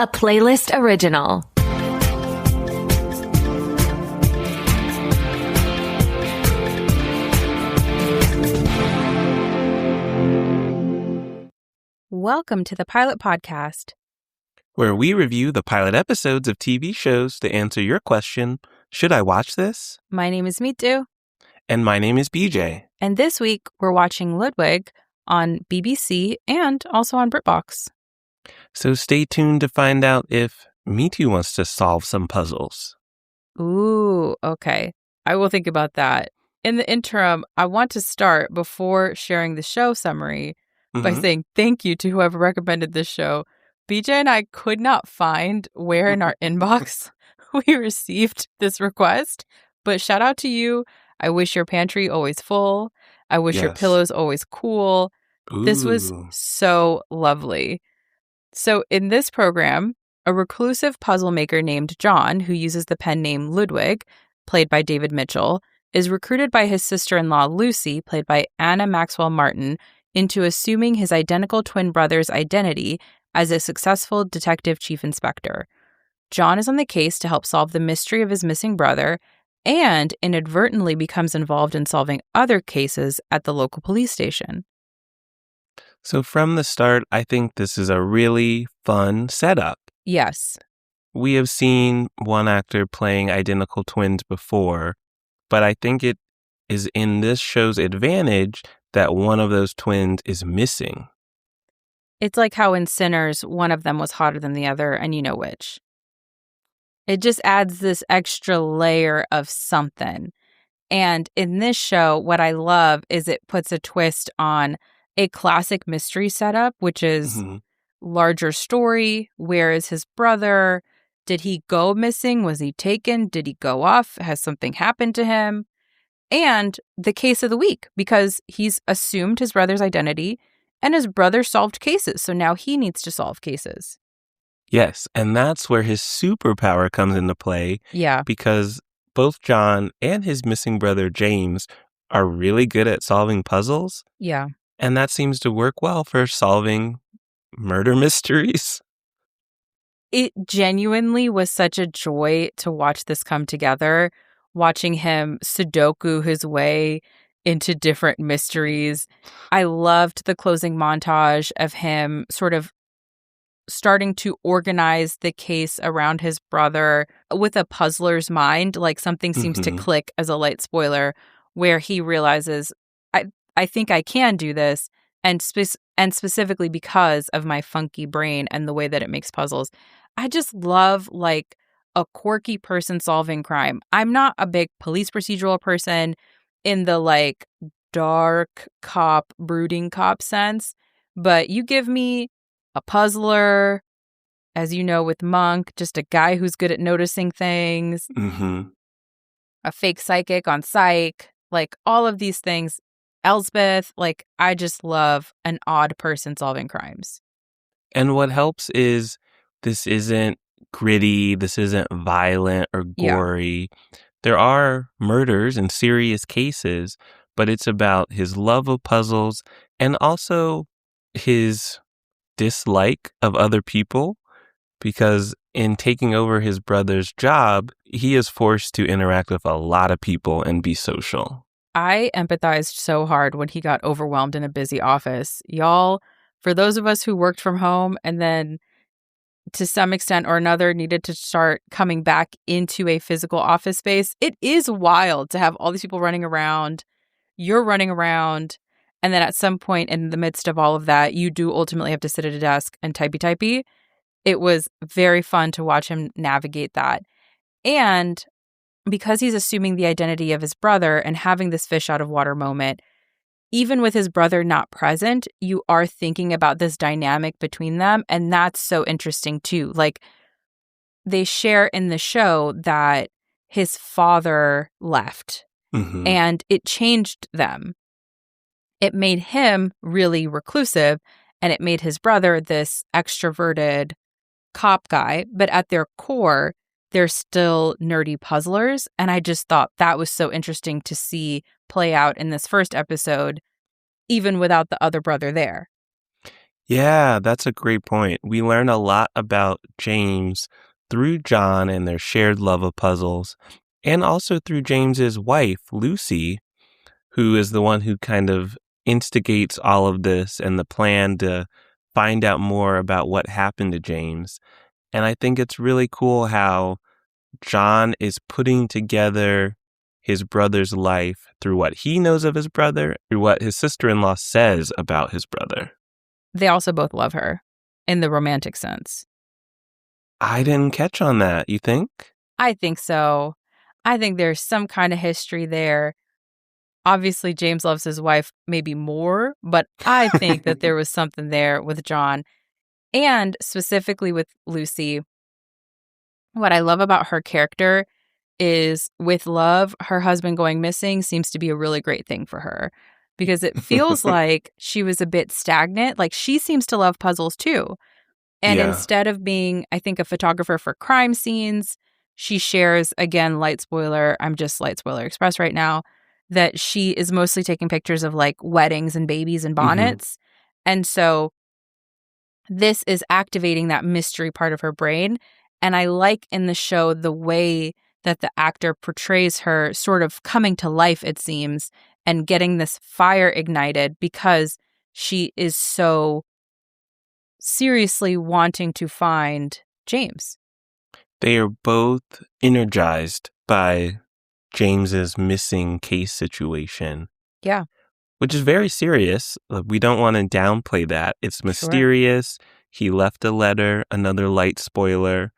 a Playlyst original. Welcome to the Pilot Podcast, where we review the pilot episodes of TV shows to answer your question, should I watch this? My name is Mitu. And my name is BJ. And this week, we're watching Ludwig on BBC and also on BritBox. So stay tuned to find out if Mitu wants to solve some puzzles. Ooh, okay. I will think about that. In the interim, I want to start before sharing the show summary by saying thank you to whoever recommended this show. BJ and I could not find where in our inbox we received this request, but shout out to you. I wish your pantry always full. I wish your pillows always cool. Ooh. This was so lovely. So in this program, a reclusive puzzle maker named John, who uses the pen name Ludwig, played by David Mitchell, is recruited by his sister-in-law Lucy, played by Anna Maxwell Martin, into assuming his identical twin brother's identity as a successful detective chief inspector. John is on the case to help solve the mystery of his missing brother and inadvertently becomes involved in solving other cases at the local police station. So from the start, I think this is a really fun setup. Yes. We have seen one actor playing identical twins before, but I think it is in this show's advantage that one of those twins is missing. It's like how in Sinners, one of them was hotter than the other, and you know which. It just adds this extra layer of something. And in this show, what I love is it puts a twist on a classic mystery setup, which is larger story. Where is his brother? Did he go missing? Was he taken? Did he go off? Has something happened to him? And the case of the week, because he's assumed his brother's identity and his brother solved cases. So now he needs to solve cases. Yes, and that's where his superpower comes into play. Yeah. Because both John and his missing brother James are really good at solving puzzles. Yeah. And that seems to work well for solving murder mysteries. It genuinely was such a joy to watch this come together, watching him Sudoku his way into different mysteries. I loved the closing montage of him sort of starting to organize the case around his brother with a puzzler's mind. Like something seems to click as a light spoiler where he realizes, I think I can do this, and specifically because of my funky brain and the way that it makes puzzles. I just love like a quirky person solving crime. I'm not a big police procedural person in the like dark cop, brooding cop sense, but you give me a puzzler, as you know, with Monk, just a guy who's good at noticing things, a fake psychic on Psych, like all of these things. Elsbeth, like I just love an odd person solving crimes. And what helps is this isn't gritty, this isn't violent or gory. Yeah. There are murders and serious cases, but it's about his love of puzzles and also his dislike of other people, because in taking over his brother's job, he is forced to interact with a lot of people and be social. I empathized so hard when he got overwhelmed in a busy office. Y'all, for those of us who worked from home and then to some extent or another needed to start coming back into a physical office space, it is wild to have all these people running around. You're running around. And then at some point in the midst of all of that, you do ultimately have to sit at a desk and typey. It was very fun to watch him navigate that. And because he's assuming the identity of his brother and having this fish out of water moment, even with his brother not present, you are thinking about this dynamic between them. And that's so interesting too. Like they share in the show that his father left and it changed them. It made him really reclusive and it made his brother this extroverted cop guy. But at their core, they're still nerdy puzzlers. And I just thought that was so interesting to see play out in this first episode, even without the other brother there. Yeah, that's a great point. We learn a lot about James through John and their shared love of puzzles, and also through James's wife, Lucy, who is the one who kind of instigates all of this and the plan to find out more about what happened to James. And I think it's really cool how John is putting together his brother's life through what he knows of his brother, through what his sister-in-law says about his brother. They also both love her in the romantic sense. I didn't catch on that, you think? I think so. I think there's some kind of history there. Obviously, James loves his wife maybe more, but I think that there was something there with John and specifically with Lucy. What I love about her character is with love, her husband going missing seems to be a really great thing for her because it feels like she was a bit stagnant. Like she seems to love puzzles too. And Yeah. instead of being, I think, a photographer for crime scenes, she shares, again, light spoiler, I'm just light spoiler express right now, that she is mostly taking pictures of like weddings and babies and bonnets. And so this is activating that mystery part of her brain. And I like in the show the way that the actor portrays her sort of coming to life, it seems, and getting this fire ignited because she is so seriously wanting to find James. They are both energized by James's missing case situation. Yeah. Which is very serious. We don't want to downplay that. It's mysterious. Sure. He left a letter, another light spoiler,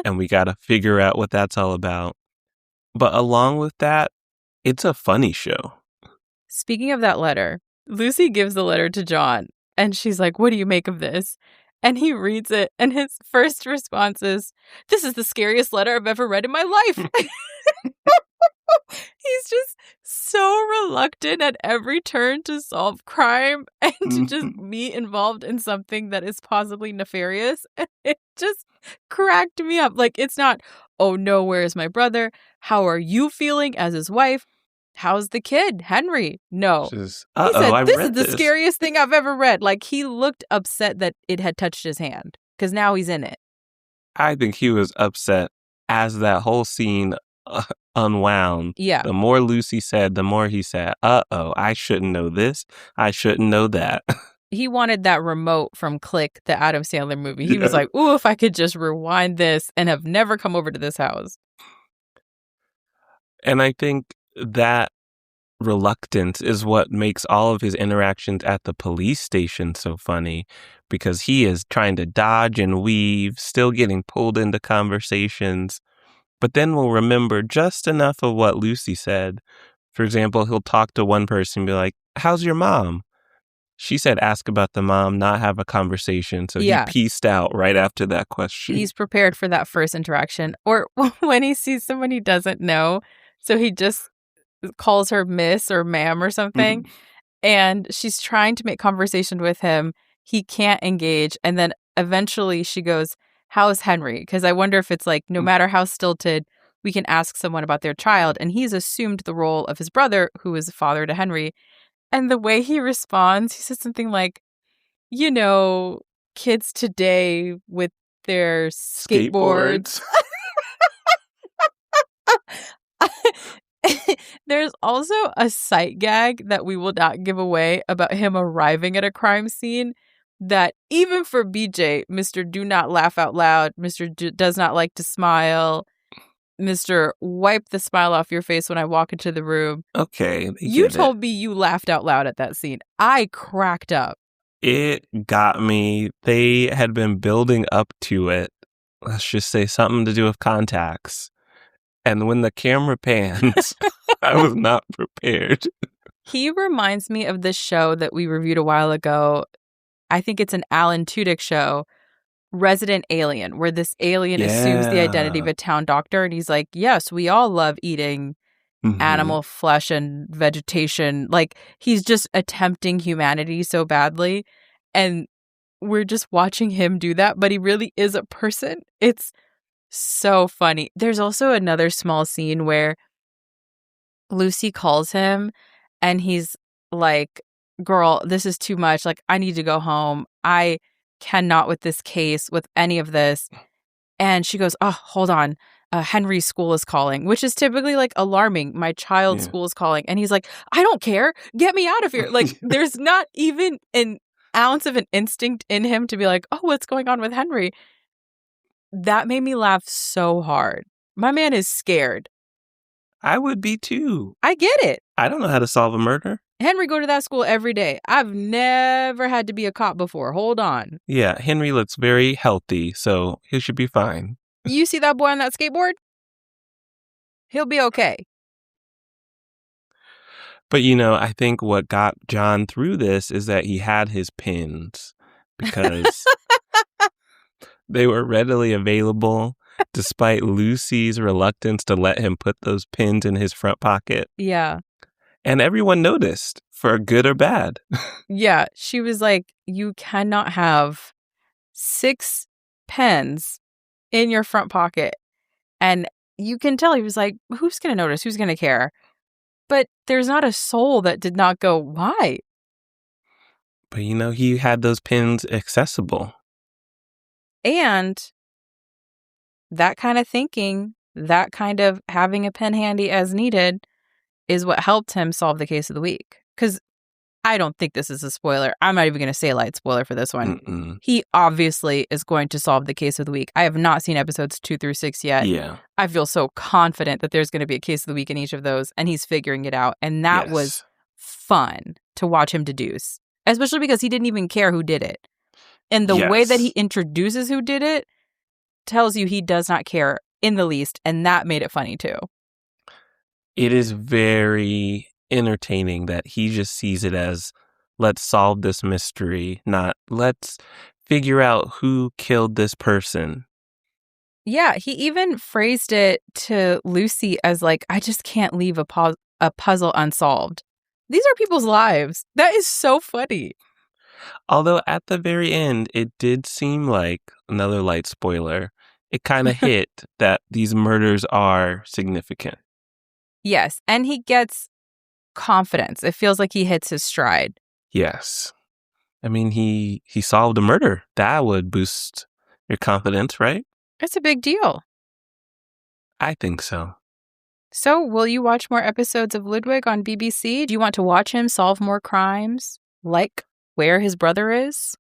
and we got to figure out what that's all about. But along with that, it's a funny show. Speaking of that letter, Lucy gives the letter to John, and she's like, "What do you make of this?" And he reads it, and his first response is, "This is the scariest letter I've ever read in my life." He's just so reluctant at every turn to solve crime and to just be involved in something that is possibly nefarious. And it just cracked me up. Like, it's not, "Oh no, where's my brother? How are you feeling as his wife? How's the kid, Henry?" No. He said, "This is the scariest thing I've ever read." Like, he looked upset that it had touched his hand because now he's in it. I think he was upset as that whole scene unwound. Yeah. The more Lucy said, the more he said, "Uh-oh, I shouldn't know this. I shouldn't know that." He wanted that remote from Click, the Adam Sandler movie. He was like, "Ooh, if I could just rewind this and have never come over to this house." And I think that reluctance is what makes all of his interactions at the police station so funny, because he is trying to dodge and weave, still getting pulled into conversations, but then we'll remember just enough of what Lucy said. For example, he'll talk to one person and be like, "How's your mom?" She said, "Ask about the mom, not have a conversation." So he pieced out right after that question. He's prepared for that first interaction. Or when he sees someone he doesn't know, so he just calls her miss or ma'am or something, and she's trying to make conversation with him. He can't engage. And then eventually she goes, "How's Henry?" Because I wonder if it's like, no matter how stilted, we can ask someone about their child. And he's assumed the role of his brother, who is father to Henry. And the way he responds, he says something like, "You know, kids today with their skateboards." There's also a sight gag that we will not give away about him arriving at a crime scene that even for BJ, Mr. Do Not Laugh Out Loud, Mr. Does Not Like to Smile, Mr. Wipe the Smile Off Your Face when I walk into the room. Okay. You told me you laughed out loud at that scene. I cracked up. It got me. They had been building up to it. Let's just say something to do with contacts. And when the camera pans, I was not prepared. He reminds me of this show that we reviewed a while ago. I think it's an Alan Tudyk show, Resident Alien, where this alien assumes the identity of a town doctor. And he's like, "Yes, we all love eating animal flesh and vegetation." Like, he's just attempting humanity so badly. And we're just watching him do that. But he really is a person. It's so funny. There's also another small scene where Lucy calls him and he's like, "Girl, this is too much. Like, I need to go home. I cannot with this case, with any of this. And she goes, oh, hold on. Henry's school is calling, which is typically like alarming. My child's school is calling. And he's like, I don't care. Get me out of here. Like, there's not even an ounce of an instinct in him to be like, oh, what's going on with Henry? That made me laugh so hard. My man is scared. I would be too. I get it. I don't know how to solve a murder. Henry go to that school every day. I've never had to be a cop before. Hold on. Yeah, Henry looks very healthy, so he should be fine. You see that boy on that skateboard? He'll be okay. But, I think what got John through this is that he had his pins because they were readily available despite Lucy's reluctance to let him put those pins in his front pocket. Yeah. And everyone noticed, for good or bad. Yeah. She was like, you cannot have 6 pens in your front pocket. And you can tell he was like, who's going to notice? Who's going to care? But there's not a soul that did not go, why? But, he had those pins accessible. And that kind of thinking, that kind of having a pen handy as needed is what helped him solve the case of the week. Because I don't think this is a spoiler. I'm not even going to say a light spoiler for this one. Mm-mm. He obviously is going to solve the case of the week. I have not seen episodes 2 through 6 yet. Yeah. I feel so confident that there's going to be a case of the week in each of those, and he's figuring it out. And that was fun to watch him deduce, especially because he didn't even care who did it. And the way that he introduces who did it tells you he does not care in the least, and that made it funny too. It is very entertaining that he just sees it as, let's solve this mystery, not let's figure out who killed this person. Yeah, he even phrased it to Lucy as like, I just can't leave a puzzle unsolved. These are people's lives. That is so funny. Although at the very end, it did seem like, another light spoiler, it kind of hit that these murders are significant. Yes, and he gets confidence. It feels like he hits his stride. Yes. I mean, he solved a murder. That would boost your confidence, right? It's a big deal. I think so. So, will you watch more episodes of Ludwig on BBC? Do you want to watch him solve more crimes, like where his brother is?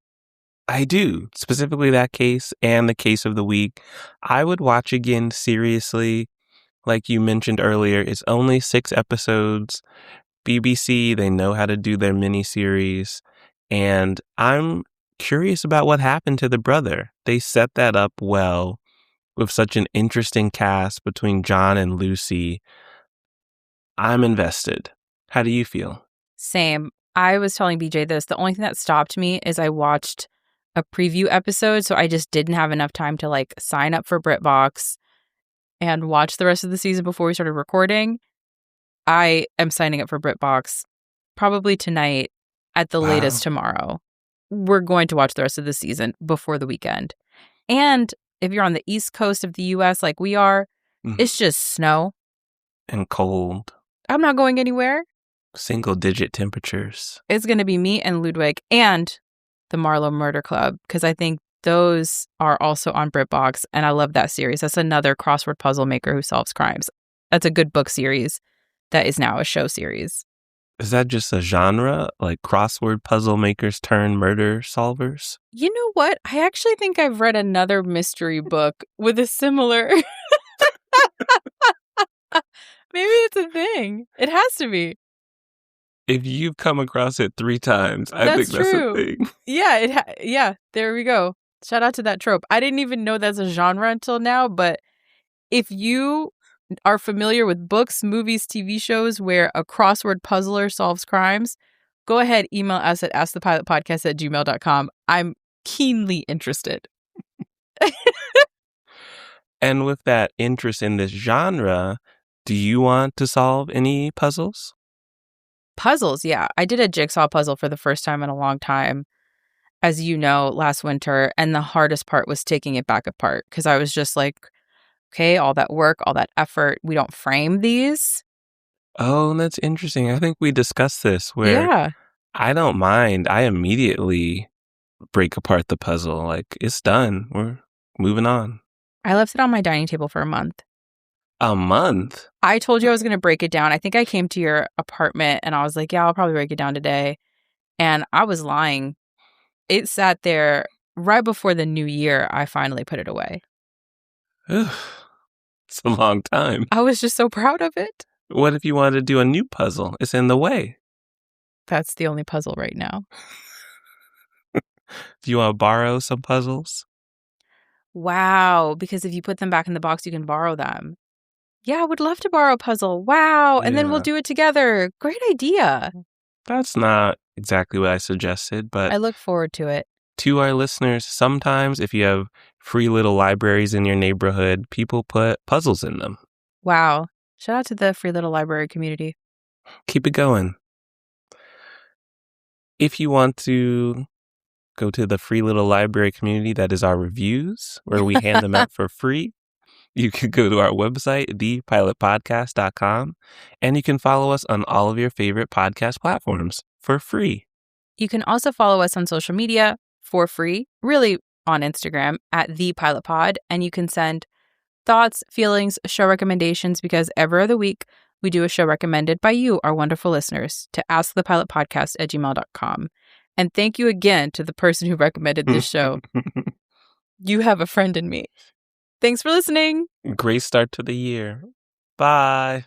I do. Specifically that case and the case of the week. I would watch again, seriously. Like you mentioned earlier, it's only 6 episodes. BBC, they know how to do their miniseries. And I'm curious about what happened to the brother. They set that up well with such an interesting cast between John and Lucy. I'm invested. How do you feel? Same. I was telling BJ this. The only thing that stopped me is I watched a preview episode, so I just didn't have enough time to like sign up for BritBox and watch the rest of the season before we started recording. I am signing up for BritBox probably tonight, at the latest tomorrow. We're going to watch the rest of the season before the weekend. And if you're on the East Coast of the US like we are, it's just snow. And cold. I'm not going anywhere. Single-digit temperatures. It's going to be me and Ludwig and the Marlowe Murder Club, because I think those are also on BritBox, and I love that series. That's another crossword puzzle maker who solves crimes. That's a good book series that is now a show series. Is that just a genre, like crossword puzzle makers turn murder solvers? You know what? I actually think I've read another mystery book with a similar... Maybe it's a thing. It has to be. If you've come across it 3 times, I think that's a thing. Yeah, yeah, there we go. Shout out to that trope. I didn't even know that's a genre until now, but if you are familiar with books, movies, TV shows where a crossword puzzler solves crimes, go ahead, email us at askthepilotpodcast@gmail.com. I'm keenly interested. And with that interest in this genre, do you want to solve any puzzles? Puzzles, yeah. I did a jigsaw puzzle for the first time in a long time, as you know, last winter. And the hardest part was taking it back apart because I was just like, okay, all that work, all that effort, we don't frame these. Oh, that's interesting. I think we discussed this where I don't mind. I immediately break apart the puzzle. Like, it's done. We're moving on. I left it on my dining table for a month. A month? I told you I was going to break it down. I think I came to your apartment and I was like, yeah, I'll probably break it down today. And I was lying. It sat there right before the new year. I finally put it away. It's a long time. I was just so proud of it. What if you wanted to do a new puzzle? It's in the way. That's the only puzzle right now. Do you want to borrow some puzzles? Wow. Because if you put them back in the box, you can borrow them. Yeah, I would love to borrow a puzzle. Wow. And then we'll do it together. Great idea. That's not exactly what I suggested, but I look forward to it. To our listeners, sometimes if you have free little libraries in your neighborhood, people put puzzles in them. Wow. Shout out to the free little library community. Keep it going. If you want to go to the free little library community, that is our reviews, where we hand them out for free. You can go to our website, thepilotpodcast.com, and you can follow us on all of your favorite podcast platforms for free. You can also follow us on social media for free, really on Instagram at thepilotpod, and you can send thoughts, feelings, show recommendations, because every other week we do a show recommended by you, our wonderful listeners, to askthepilotpodcast@gmail.com. And thank you again to the person who recommended this show. You have a friend in me. Thanks for listening. Great start to the year. Bye.